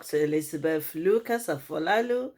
So Elizabeth Lucas Afolalu,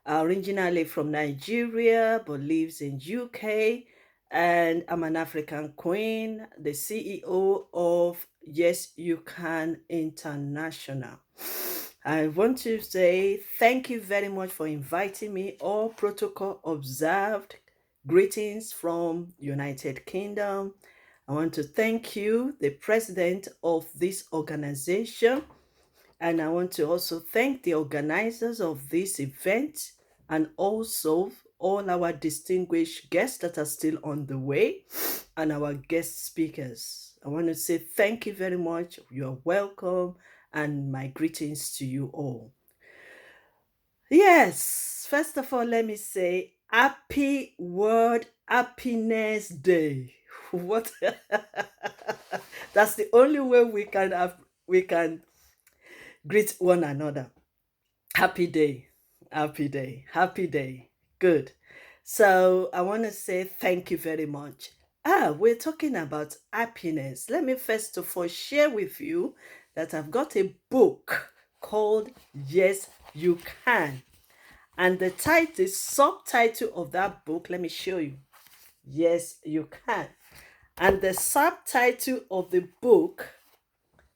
originally from Nigeria but lives in UK, and I'm an African queen, the CEO of Yes You Can International. I want to say thank you very much for inviting me. All protocol observed. Greetings from United Kingdom. I want to thank you, the president of this organization, and I want to also thank the organizers of this event and also all our distinguished guests that are still on the way and our guest speakers. I want to say thank you very much. You're welcome and my greetings to you all. Yes, first of all, let me say happy World Happiness Day. What? That's the only way we can greet one another. Happy day, happy day, happy day. Good. So I want to say thank you very much. We're talking about happiness. Let me first of all share with you that I've got a book called Yes You Can. And the title, subtitle of that book, let me show you. Yes, you can. And the subtitle of the book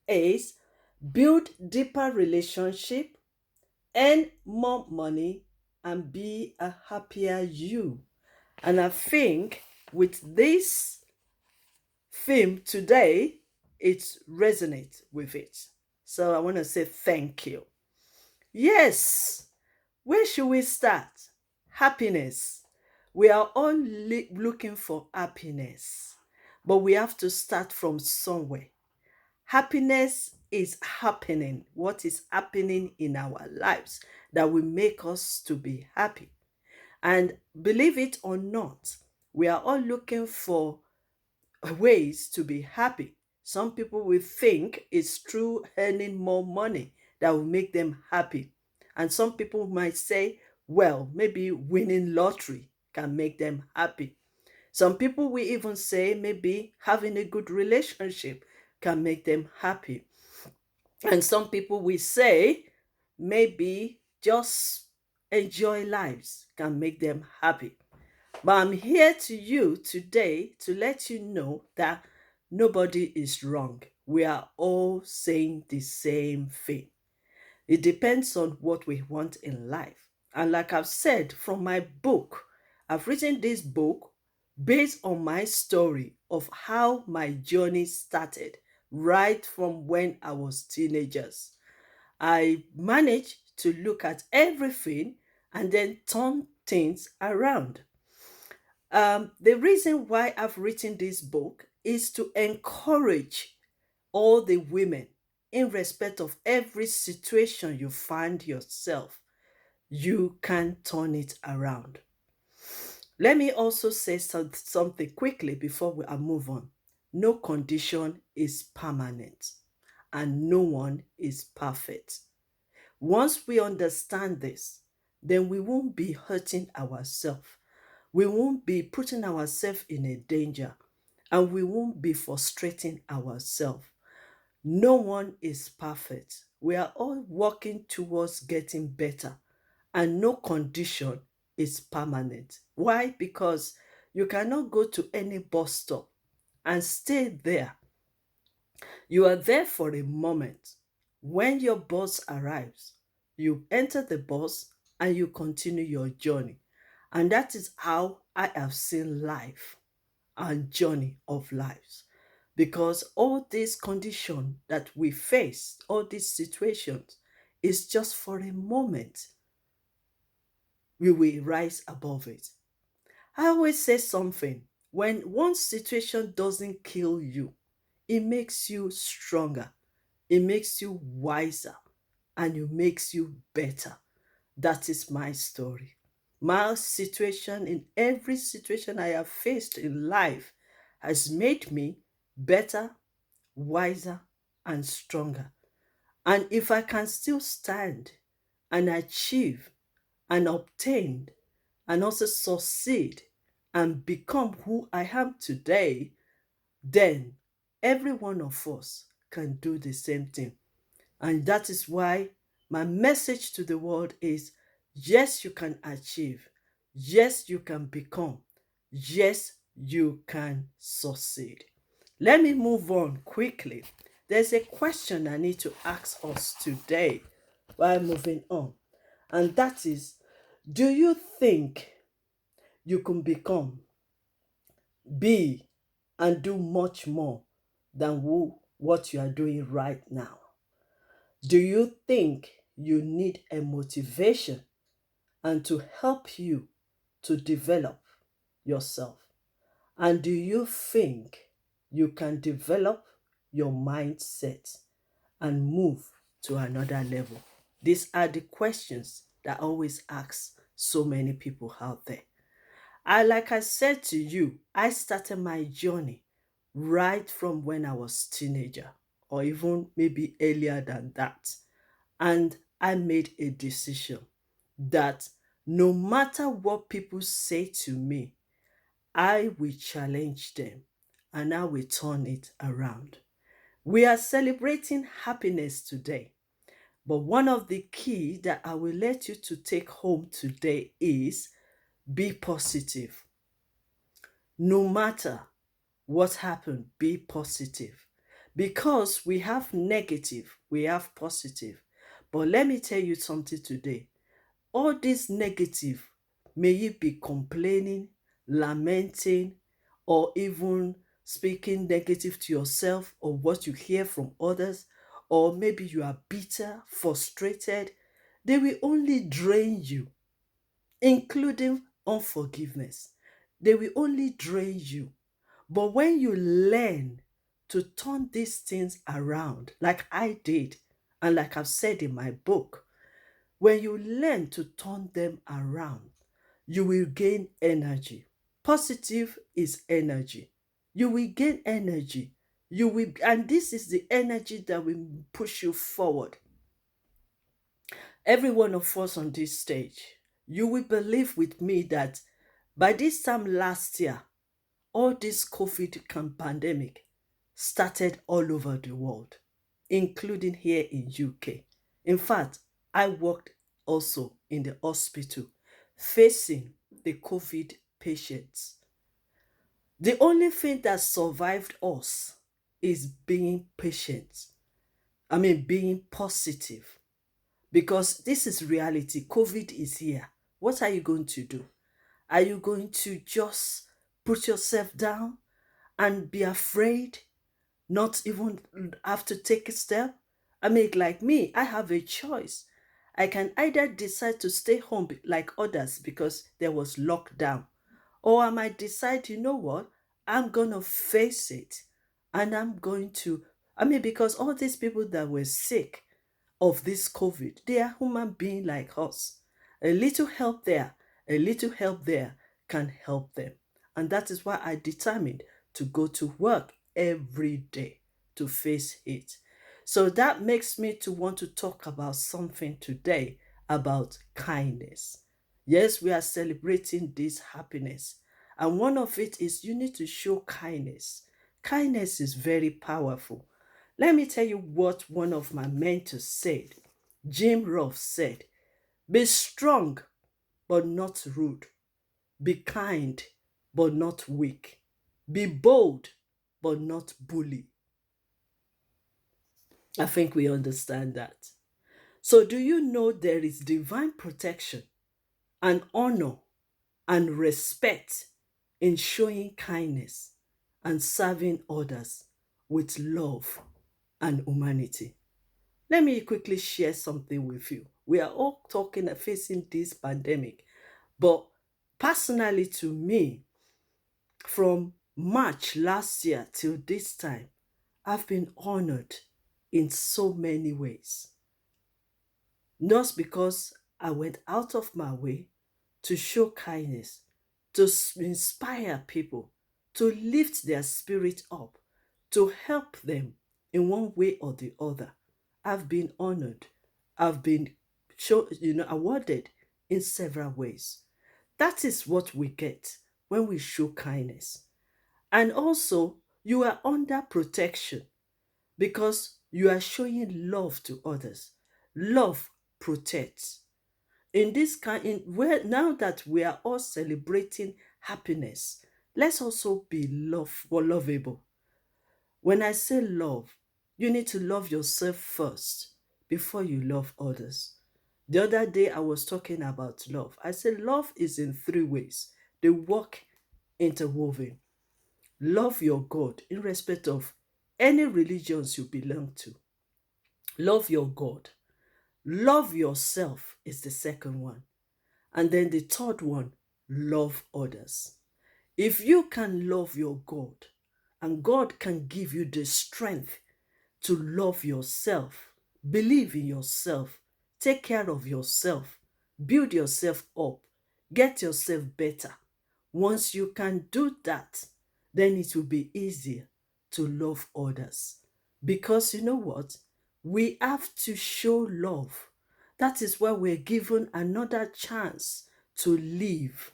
is Build Deeper Relationship, Earn More Money, and Be a Happier You. And I think with this theme today, it resonates with it. So I want to say thank you. Yes, where should we start? Happiness. We are all looking for happiness, but we have to start from somewhere. Happiness is happening. What is happening in our lives that will make us to be happy? And believe it or not, we are all looking for ways to be happy. Some people will think it's through earning more money that will make them happy. And some people might say, well, maybe winning lottery can make them happy. Some people will even say maybe having a good relationship can make them happy. And some people will say maybe just enjoy lives can make them happy. But I'm here to you today to let you know that nobody is wrong. We are all saying the same thing. It depends on what we want in life. And like I've said from my book, I've written this book based on my story of how my journey started right from when I was teenagers. I managed to look at everything and then turn things around. The reason why I've written this book is to encourage all the women in respect of every situation you find yourself, you can turn it around. Let me also say something quickly before I move on. No condition is permanent and no one is perfect. Once we understand this, then we won't be hurting ourselves. We won't be putting ourselves in a danger and we won't be frustrating ourselves. No one is perfect. We are all working towards getting better, and no condition is permanent. Why? Because you cannot go to any bus stop and stay there. You are there for a moment. When your bus arrives, you enter the bus and you continue your journey. And that is how I have seen life and journey of lives. Because all these conditions that we face, all these situations, is just for a moment. We will rise above it. I always say something. When one situation doesn't kill you, it makes you stronger, it makes you wiser, and it makes you better. That is my story. My situation, in every situation I have faced in life, has made me better, wiser, and stronger. And if I can still stand and achieve and obtain and also succeed and become who I am today, then every one of us can do the same thing. And that is why My message to the world is yes, you can achieve. Yes, you can become. Yes, you can succeed. Let me move on quickly. There's a question I need to ask us today while moving on, and that is, do you think you can become, be, and do much more than what you are doing right now? Do you think you need a motivation and to help you to develop yourself? And do you think you can develop your mindset and move to another level? These are the questions that I always ask so many people out there. Like I said to you, I started my journey right from when I was teenager, or even maybe earlier than that. And I made a decision that no matter what people say to me, I will challenge them and I will turn it around. We are celebrating happiness today, but one of the key that I will let you to take home today is be positive. No matter what happened, be positive. Because we have negative, we have positive. But let me tell you something today. All this negative, may it be complaining, lamenting, or even speaking negative to yourself or what you hear from others, or maybe you are bitter, frustrated, they will only drain you, including unforgiveness. They will only drain you. But when you learn to turn these things around, like I did, and like I've said in my book, when you learn to turn them around, you will gain energy. Positive is energy. You will gain energy. And this is the energy that will push you forward. Every one of us on this stage, you will believe with me that by this time last year, all this pandemic started all over the world, including here in UK. In fact, I worked also in the hospital facing the COVID patients. The only thing that survived us is being patient. I mean, being positive. Because this is reality. COVID is here. What are you going to do? Are you going to just put yourself down and be afraid, not even have to take a step? I mean, like me, I have a choice. I can either decide to stay home like others because there was lockdown, or I might decide, you know what, I'm going to face it and I'm going to, I mean, because all these people that were sick of this COVID, they are human beings like us. A little help there, a little help there can help them. And that is why I determined to go to work every day to face it. So that makes me to want to talk about something today about kindness. Yes, we are celebrating this happiness. And one of it is you need to show kindness. Kindness is very powerful. Let me tell you what one of my mentors said. Jim Ross said, be strong, but not rude. Be kind, but not weak. Be bold, but not bully. I think we understand that. So, do you know there is divine protection and honor and respect in showing kindness and serving others with love and humanity? Let me quickly share something with you. We are all talking and facing this pandemic, but personally to me, from March last year till this time, I've been honored in so many ways. Not because I went out of my way to show kindness, to inspire people, to lift their spirit up, to help them in one way or the other. I've been honored. I've been awarded in several ways. That is what we get when we show kindness. And also, you are under protection because you are showing love to others. Love protect. In this kind, in where now that we are all celebrating happiness, let's also be lovable. When I say love, you need to love yourself first before you love others. The other day I was talking about love. I said love is in three ways. They work interwoven. Love your God in respect of any religions you belong to. Love your God. Love yourself is the second one. And then the third one, love others. If you can love your God, and God can give you the strength to love yourself, believe in yourself, take care of yourself, build yourself up, get yourself better. Once you can do that, then it will be easier to love others. Because you know what? We have to show love. That is why we're given another chance to live.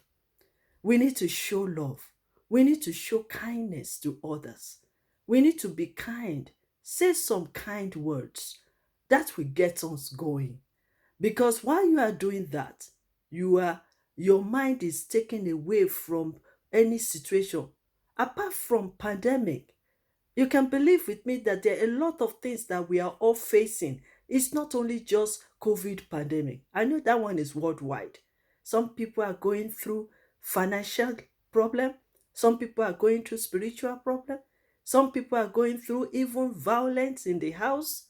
We need to show love. We need to show kindness to others. We need to be kind. Say some kind words. That will get us going. Because while you are doing that, you are your mind is taken away from any situation. Apart from pandemic, you can believe with me that there are a lot of things that we are all facing. It's not only just COVID pandemic. I know that one is worldwide. Some people are going through financial problem. Some people are going through spiritual problem. Some people are going through even violence in the house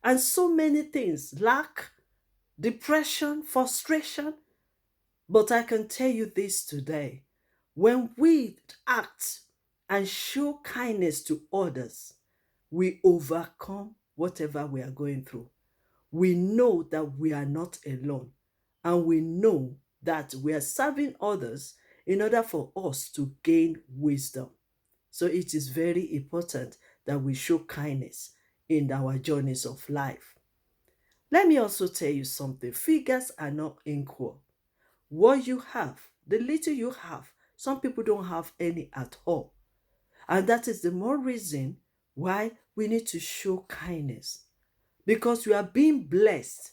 and so many things, lack, depression, frustration. But I can tell you this today. When we act and show kindness to others, we overcome whatever we are going through. We know that we are not alone, and we know that we are serving others in order for us to gain wisdom. So it is very important that we show kindness in our journeys of life. Let me also tell you something. Figures are not equal. What you have, the little you have, some people don't have any at all. And that is the more reason why we need to show kindness. Because you are being blessed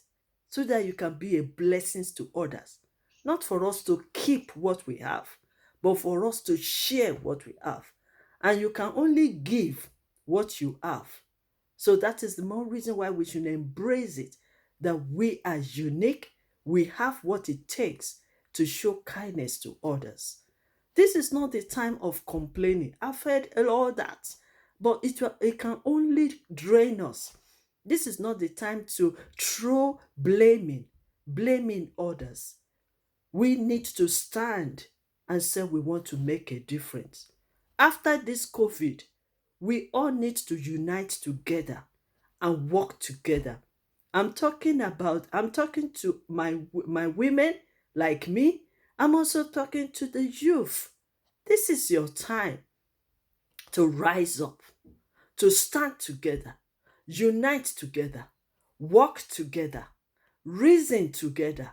so that you can be a blessing to others. Not for us to keep what we have, but for us to share what we have. And you can only give what you have. So that is the more reason why we should embrace it, that we are unique, we have what it takes to show kindness to others. This is not the time of complaining. I've heard all that, but it can only drain us. This is not the time to throw blaming others. We need to stand and say we want to make a difference. After this COVID, we all need to unite together and work together. I'm talking to my women like me. I'm also talking to the youth. This is your time to rise up, to stand together, unite together, work together, reason together,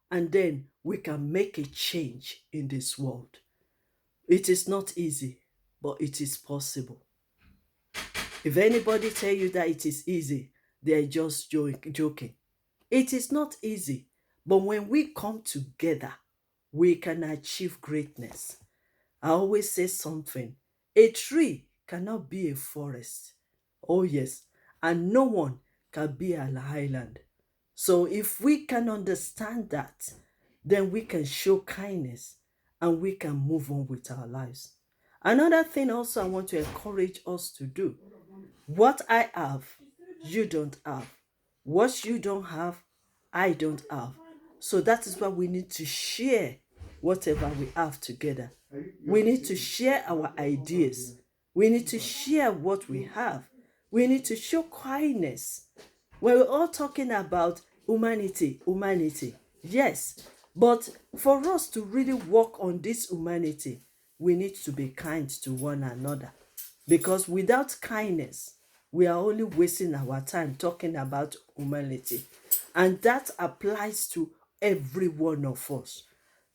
and then we can make a change in this world. It is not easy, but it is possible. If anybody tell you that it is easy, they are just joking. It is not easy, but when we come together, we can achieve greatness. I always say something. A tree cannot be a forest. Oh yes, and no one can be an island. So if we can understand that, then we can show kindness and we can move on with our lives. Another thing also I want to encourage us to do. What I have, you don't have. What you don't have, I don't have. So that is why we need to share whatever we have together. We need to share our ideas. We need to share what we have. We need to show kindness. We're all talking about humanity. Yes, but for us to really work on this humanity, we need to be kind to one another. Because without kindness, we are only wasting our time talking about humanity. And that applies to every one of us.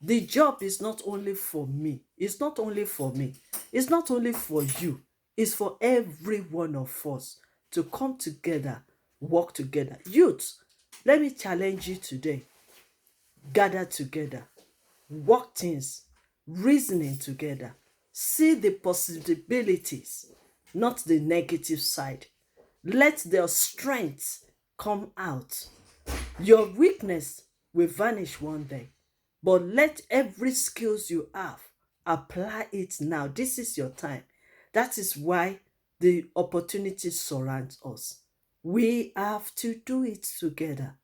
The job is not only for me. It's not only for me. It's not only for you. It's for every one of us to come together, work together. Youth, Let me challenge you today. Gather together, work things, reasoning together, see the possibilities, not the negative side. Let their strength come out. Your weakness will vanish one day, but let every skills you have, apply it now. This is your time. That is why the opportunity surrounds us. We have to do it together.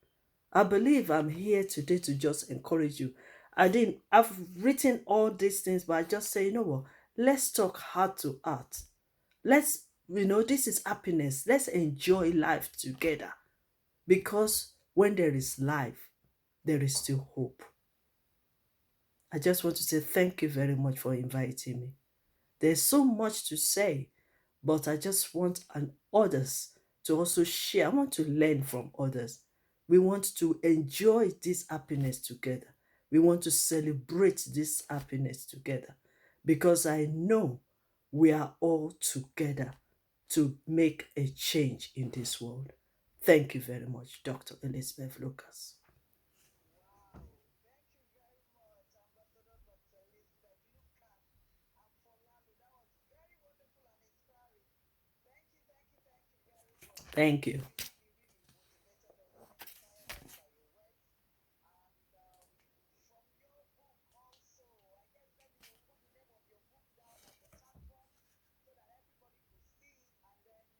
I believe I'm here today to just encourage you. I've written all these things, but I just say, you know what? Let's talk heart to heart. This is happiness. Let's enjoy life together. Because when there is life, there is still hope. I just want to say thank you very much for inviting me. There's so much to say, but I just want others to also share. I want to learn from others. We want to enjoy this happiness together. We want to celebrate this happiness together because I know we are all together to make a change in this world. Thank you very much, Dr. Elizabeth Lucas. Thank you.